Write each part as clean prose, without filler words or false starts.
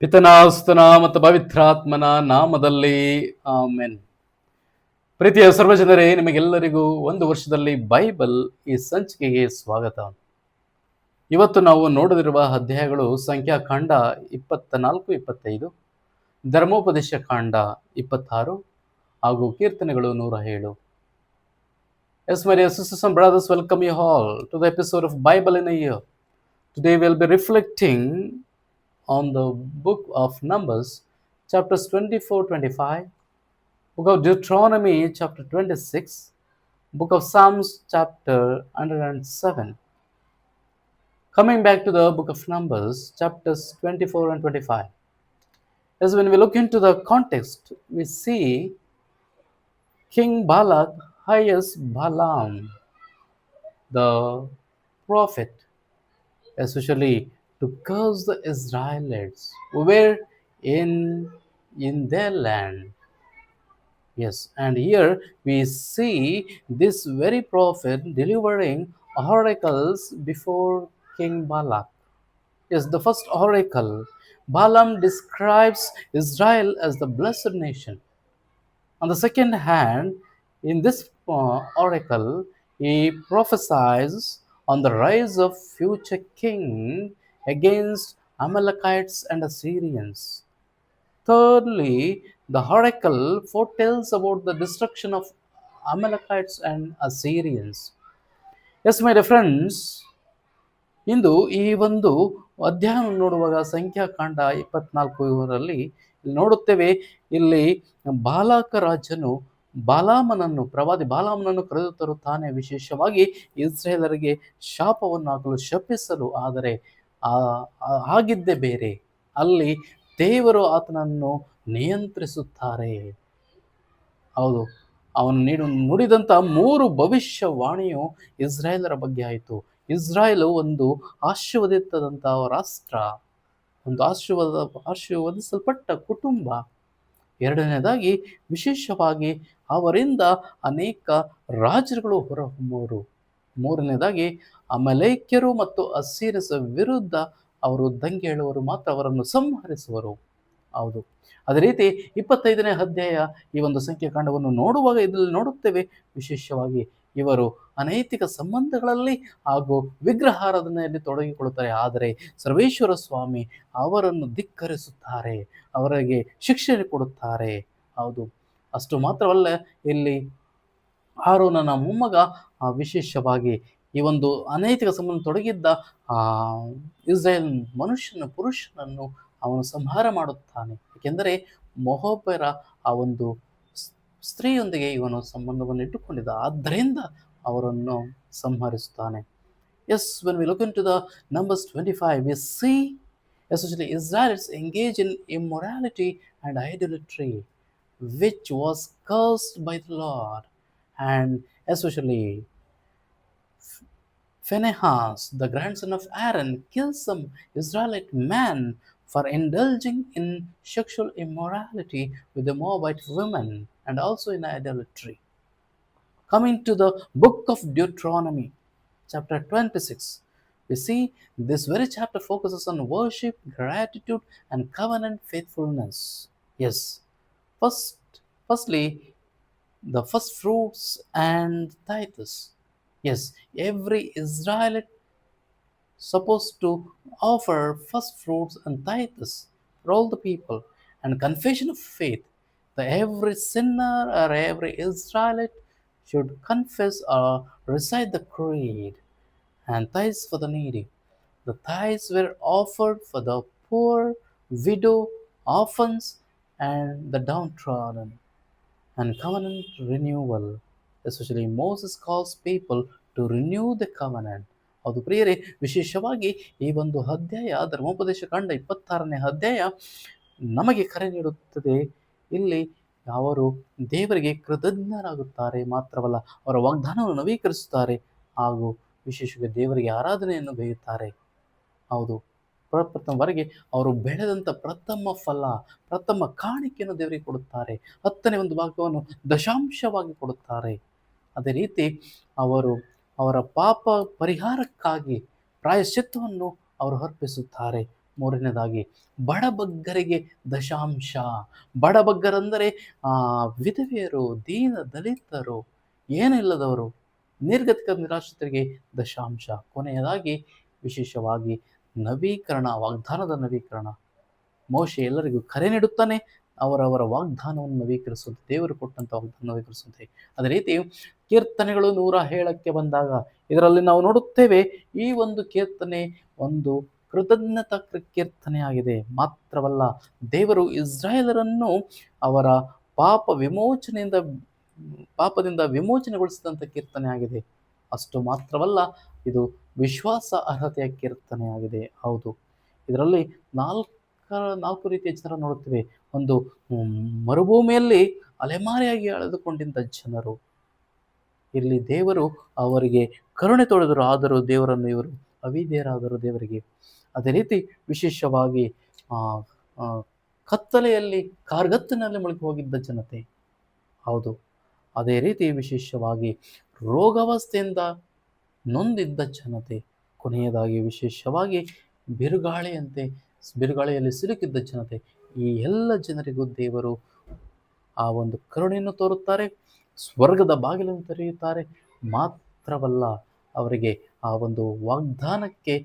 ಪಿತನ ಮತ್ತು ಪವಿತ್ರಾತ್ಮನ ನಾಮದಲ್ಲಿ ಆಮೆನ್. ಪ್ರೀತಿಯ ಸರ್ವಜನರೇ, ನಿಮಗೆಲ್ಲರಿಗೂ ಒಂದು ವರ್ಷದಲ್ಲಿ ಬೈಬಲ್ ಈ ಸಂಚಿಕೆಗೆ ಸ್ವಾಗತ. ಇವತ್ತು ನಾವು ನೋಡದಿರುವ ಅಧ್ಯಾಯಗಳು ಸಂಖ್ಯಾಕಾಂಡ 24-25, ಧರ್ಮೋಪದೇಶ ಕಾಂಡ 26 ಹಾಗೂ ಕೀರ್ತನೆಗಳು 107. Yes, my dear sisters and brothers, welcome you all to the episode of Bible in a Year. Today we'll be reflecting on the book of Numbers, chapters 24-25, book of Deuteronomy, chapter 26, book of Psalms, chapter 107. Coming back to the book of Numbers, chapters 24 and 25. As when we look into the context, we see King Balak hires Balaam, the prophet, especially to curse the Israelites who were in their land. Yes, and here we see this very prophet delivering oracles before King Balak. Yes, the first oracle, Balaam describes Israel as the blessed nation. On the second hand, in this oracle, he prophesies on the rise of future king against Amalekites and Assyrians. Thirdly, the oracle foretells about the destruction of Amalekites and Assyrians. Yes, my dear friends, ಇಂದು ಈ ಒಂದು ಅಧ್ಯಾಯ ನೋಡುವಾಗ ಸಂಖ್ಯಾಕಾಂಡ 24ರಲ್ಲಿ ನೋಡುತ್ತೇವೆ. ಇಲ್ಲಿ ಬಾಲಾಕ ರಾಜನು ಪ್ರವಾದಿ ಬಾಲಾಮನನ್ನು ಕರೆದು ತರುತ್ತಾನೆ, ವಿಶೇಷವಾಗಿ ಇಸ್ರೇಲರಿಗೆ ಶಾಪವನ್ನು ಹಾಕಲು ಶಪಿಸಲು. ಆದರೆ ಆಗಿದ್ದೇ ಬೇರೆ, ಅಲ್ಲಿ ದೇವರು ಆತನನ್ನು ನಿಯಂತ್ರಿಸುತ್ತಾರೆ. ಹೌದು, ಅವನು ನುಡಿದಂಥ 3 ಭವಿಷ್ಯವಾಣಿಯು ಇಸ್ರಾಯೇಲರ ಬಗ್ಗೆ ಆಯಿತು. ಇಸ್ರಾಯೇಲು ಒಂದು ಆಶೀರ್ವದಿತದಂತಹ ರಾಷ್ಟ್ರ, ಒಂದು ಆಶೀರ್ವದಿಸಲ್ಪಟ್ಟ ಕುಟುಂಬ. ಎರಡನೇದಾಗಿ, ವಿಶೇಷವಾಗಿ ಅವರಿಂದ ಅನೇಕ ರಾಜರುಗಳು ಹೊರಹೊಮ್ಮುವರು. ಮೂರನೇದಾಗಿ, ಅಮಲೇಕ್ಯರು ಮತ್ತು ಅಸ್ಸೀರಿಯರ ವಿರುದ್ಧ ಅವರು ದಂಗೆ ಏಳುವರು, ಮಾತ್ರ ಅವರನ್ನು ಸಂಹರಿಸುವರು. ಹೌದು, ಅದೇ ರೀತಿ 25ನೇ ಅಧ್ಯಾಯ ಈ ಒಂದು ಸಂಖ್ಯಾಕಾಂಡವನ್ನು ನೋಡುವಾಗ ಇದರಲ್ಲಿ ನೋಡುತ್ತೇವೆ, ವಿಶೇಷವಾಗಿ ಇವರು ಅನೈತಿಕ ಸಂಬಂಧಗಳಲ್ಲಿ ಹಾಗೂ ವಿಗ್ರಹಾರಾಧನೆಯಲ್ಲಿ ತೊಡಗಿಕೊಳ್ಳುತ್ತಾರೆ. ಆದರೆ ಸರ್ವೇಶ್ವರ ಸ್ವಾಮಿ ಅವರನ್ನು ಧಿಕ್ಕರಿಸುತ್ತಾರೆ, ಅವರಿಗೆ ಶಿಕ್ಷೆ ಕೊಡುತ್ತಾರೆ. ಹೌದು, ಅಷ್ಟು ಮಾತ್ರವಲ್ಲ, ಇಲ್ಲಿ ಆರೋನನ ಮೊಮ್ಮಗ ವಿಶೇಷವಾಗಿ ಈ ಒಂದು ಅನೈತಿಕ ಸಂಬಂಧ ತೊಡಗಿದ್ದ ಇಸ್ರಾಯೇಲ್ ಪುರುಷನನ್ನು ಅವನು ಸಂಹಾರ ಮಾಡುತ್ತಾನೆ. ಏಕೆಂದರೆ ಮೊಹೋಬರ ಆ ಒಂದು ಸ್ತ್ರೀಯೊಂದಿಗೆ ಇವನು ಸಂಬಂಧವನ್ನು ಇಟ್ಟುಕೊಂಡಿದ್ದ, ಆದ್ದರಿಂದ ಅವರನ್ನು ಸಂಹರಿಸುತ್ತಾನೆ. Yes, when we look into the Numbers 25, we see especially Israelites engage in immorality and idolatry, which was cursed by the Lord. And especially Phinehas, the grandson of Aaron, kills some Israelite man for indulging in sexual immorality with the Moabite women and also in idolatry. Coming to the book of Deuteronomy, chapter 26, we see this very chapter focuses on worship, gratitude, and covenant faithfulness. Yes, firstly, the first fruits and tithes. Yes, every Israelite supposed to offer first fruits and tithes for all the people, and confession of faith. That every sinner or every Israelite should confess or recite the creed, and tithes for the needy. The tithes were offered for the poor, widow, orphans, and the downtrodden. And covenant renewal, especially Moses calls people to renew the covenant. ಅದು ಪ್ರಿಯರೇ, ವಿಶೇಷವಾಗಿ ಈ ಒಂದು ಅಧ್ಯಾಯ, ಧರ್ಮೋಪದೇಶ ಕಾಂಡ 26ನೇ ಅಧ್ಯಾಯ ನಮಗೆ ಕರೆ ನೀಡುತ್ತದೆ. ಇಲ್ಲಿ ಅವರು ದೇವರಿಗೆ ಕೃತಜ್ಞರಾಗುತ್ತಾರೆ, ಮಾತ್ರವಲ್ಲ ಅವರ ವಾಗ್ದಾನವನ್ನು ನವೀಕರಿಸುತ್ತಾರೆ ಹಾಗೂ ವಿಶೇಷವಾಗಿ ದೇವರಿಗೆ ಆರಾಧನೆಯನ್ನು ಗೈಯುತ್ತಾರೆ. ಹೌದು, ಪ್ರಥಮವರೆಗೆ ಅವರು ಬೆಳೆದಂಥ ಪ್ರಥಮ ಫಲ, ಪ್ರಥಮ ಕಾಣಿಕೆಯನ್ನು ದೇವರಿಗೆ ಕೊಡುತ್ತಾರೆ. 10ನೇ ಒಂದು ಭಾಗವನ್ನು ದಶಾಂಶವಾಗಿ ಕೊಡುತ್ತಾರೆ. ಅದೇ ರೀತಿ ಅವರ ಪಾಪ ಪರಿಹಾರಕ್ಕಾಗಿ ಪ್ರಾಯಶ್ಚಿತ್ತವನ್ನು ಅವರು ಅರ್ಪಿಸುತ್ತಾರೆ. ಮೂರನೇದಾಗಿ ಬಡಬಗ್ಗರಿಗೆ ದಶಾಂಶ. ಬಡಬಗ್ಗರೆಂದರೆ ವಿಧವೆಯರು, ದೀನ ದಲಿತರು, ಏನಿಲ್ಲದವರು, ನಿರ್ಗತಿಕ ನಿರಾಶ್ರಿತರಿಗೆ ದಶಾಂಶ. ಕೊನೆಯದಾಗಿ ವಿಶೇಷವಾಗಿ ನವೀಕರಣ, ವಾಗ್ದಾನದ ನವೀಕರಣ. ಮೋಶೆ ಎಲ್ಲರಿಗೂ ಕರೆ ನೀಡುತ್ತಾನೆ, ಅವರವರ ವಾಗ್ದಾನವನ್ನು ನವೀಕರಿಸುವಂತೆ, ದೇವರು ಕೊಟ್ಟಂಥ ವಾಗ್ದಾನ ನವೀಕರಿಸುವಂತೆ. ಅದೇ ರೀತಿ ಕೀರ್ತನೆಗಳು 107ಕ್ಕೆ ಬಂದಾಗ ಇದರಲ್ಲಿ ನಾವು ನೋಡುತ್ತೇವೆ, ಈ ಒಂದು ಕೀರ್ತನೆ ಒಂದು ಕೃತಜ್ಞತಾ ಕೀರ್ತನೆ ಆಗಿದೆ. ಮಾತ್ರವಲ್ಲ, ದೇವರು ಇಸ್ರಾಯೇಲರನ್ನು ಅವರ ಪಾಪದಿಂದ ವಿಮೋಚನೆಗೊಳಿಸಿದಂಥ ಕೀರ್ತನೆ ಆಗಿದೆ. ಅಷ್ಟು ಮಾತ್ರವಲ್ಲ, ಇದು ವಿಶ್ವಾಸ ಅರ್ಹತೆಯ ಕೀರ್ತನೆ ಆಗಿದೆ. ಹೌದು, ಇದರಲ್ಲಿ ನಾಲ್ಕು ರೀತಿಯ ಜನರ ನೋಡುತ್ತೇವೆ. ಒಂದು ಮರುಭೂಮಿಯಲ್ಲಿ ಅಲೆಮಾರಿಯಾಗಿ ಅಳೆದುಕೊಂಡಿದ್ದ ಜನರು, ಇಲ್ಲಿ ದೇವರು ಅವರಿಗೆ ಕರುಣೆ ತೋರಿದರು, ಆದರೂ ದೇವರನ್ನು ಇವರು ಅವಿಧೇಯರಾದರು ದೇವರಿಗೆ. ಅದೇ ರೀತಿ ವಿಶೇಷವಾಗಿ ಕತ್ತಲೆಯಲ್ಲಿ ಕಾರ್ಗತ್ತಿನಲ್ಲಿ ಮುಳುಗಿ ಹೋಗಿದ್ದ ಜನತೆ. ಹೌದು, ಅದೇ ರೀತಿ ವಿಶೇಷವಾಗಿ ರೋಗಾವಸ್ಥೆಯಿಂದ ನೊಂದಿದ್ದ ಜನತೆ. ಕೊನೆಯದಾಗಿ ವಿಶೇಷವಾಗಿ ಬಿರುಗಾಳಿಯಲ್ಲಿ ಸಿಲುಕಿದ್ದ ಜನತೆ. ಈ ಎಲ್ಲ ಜನರಿಗೂ ದೇವರು ಆ ಒಂದು ಕರುಣೆಯನ್ನು ತೋರುತ್ತಾರೆ, ಸ್ವರ್ಗದ ಬಾಗಿಲನ್ನು ತೆರೆಯುತ್ತಾರೆ. ಮಾತ್ರವಲ್ಲ, ಅವರಿಗೆ ಆ ಒಂದು ವಾಗ್ದಾನಕ್ಕೆ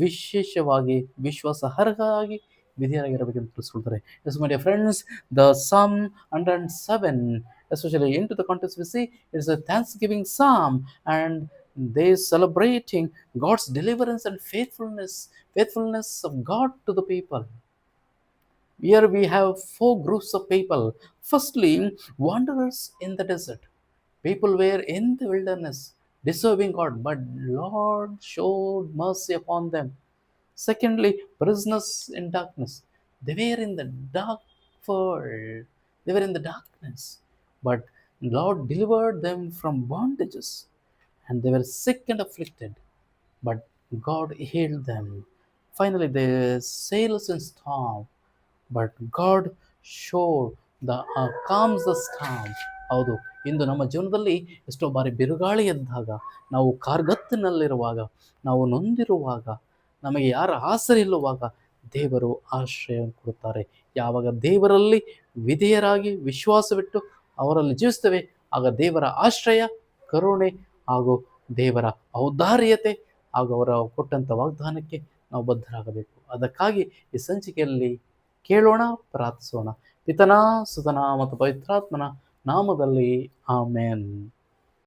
ವಿಶೇಷವಾಗಿ ವಿಶ್ವಾಸಾರ್ಹವಾಗಿ ವಿಧೇಯರಾಗಿರಬೇಕೆಂದು ತಿಳಿಸ್ಕೊಳ್ತಾರೆ. Yes my dear friends, the Psalm 107, especially into the context we see, it's a thanksgiving psalm, and they celebrating God's deliverance and faithfulness of God to the people. Here we have 4 groups of people. Firstly, wanderers in the desert. People were in the wilderness, disobeying God, but Lord showed mercy upon them. Secondly, prisoners in darkness. They were in the dark world. They were in the darkness, but Lord delivered them from bondages. And they were sick and afflicted, but God healed them. Finally, the sailors in storm, but God showed calms the storm. ಹೌದು, ಇಂದು ನಮ್ಮ ಜೀವನದಲ್ಲಿ ಎಷ್ಟೋ ಬಾರಿ ಬಿರುಗಾಳಿ ಎದ್ದಾಗ, ನಾವು ಕಾರ್ಗತ್ತಿನಲ್ಲಿರುವಾಗ, ನಾವು ನೊಂದಿರುವಾಗ, ನಮಗೆ ಯಾರ ಆಸರೆ ಇಲ್ಲುವಾಗ ದೇವರು ಆಶ್ರಯ ಕೊಡುತ್ತಾರೆ. ಯಾವಾಗ ದೇವರಲ್ಲಿ ವಿಧೇಯರಾಗಿ ವಿಶ್ವಾಸವಿಟ್ಟು ಅವರಲ್ಲಿ ಜೀವಿಸ್ತೇವೆ, ಆಗ ದೇವರ ಆಶ್ರಯ, ಕರುಣೆ ಹಾಗೂ ದೇವರ ಔದಾರ್ಯತೆ ಹಾಗೂ ಅವರ ಕೊಟ್ಟಂಥ ವಾಗ್ದಾನಕ್ಕೆ ನಾವು ಬದ್ಧರಾಗಬೇಕು. ಅದಕ್ಕಾಗಿ ಈ ಸಂಚಿಕೆಯಲ್ಲಿ ಕೇಳೋಣ, ಪ್ರಾರ್ಥಿಸೋಣ. ಪಿತನ, ಸುತನ ಮತ್ತು ಪವಿತ್ರಾತ್ಮನ ನಾಮದಲ್ಲಿ ಆಮೇನ್.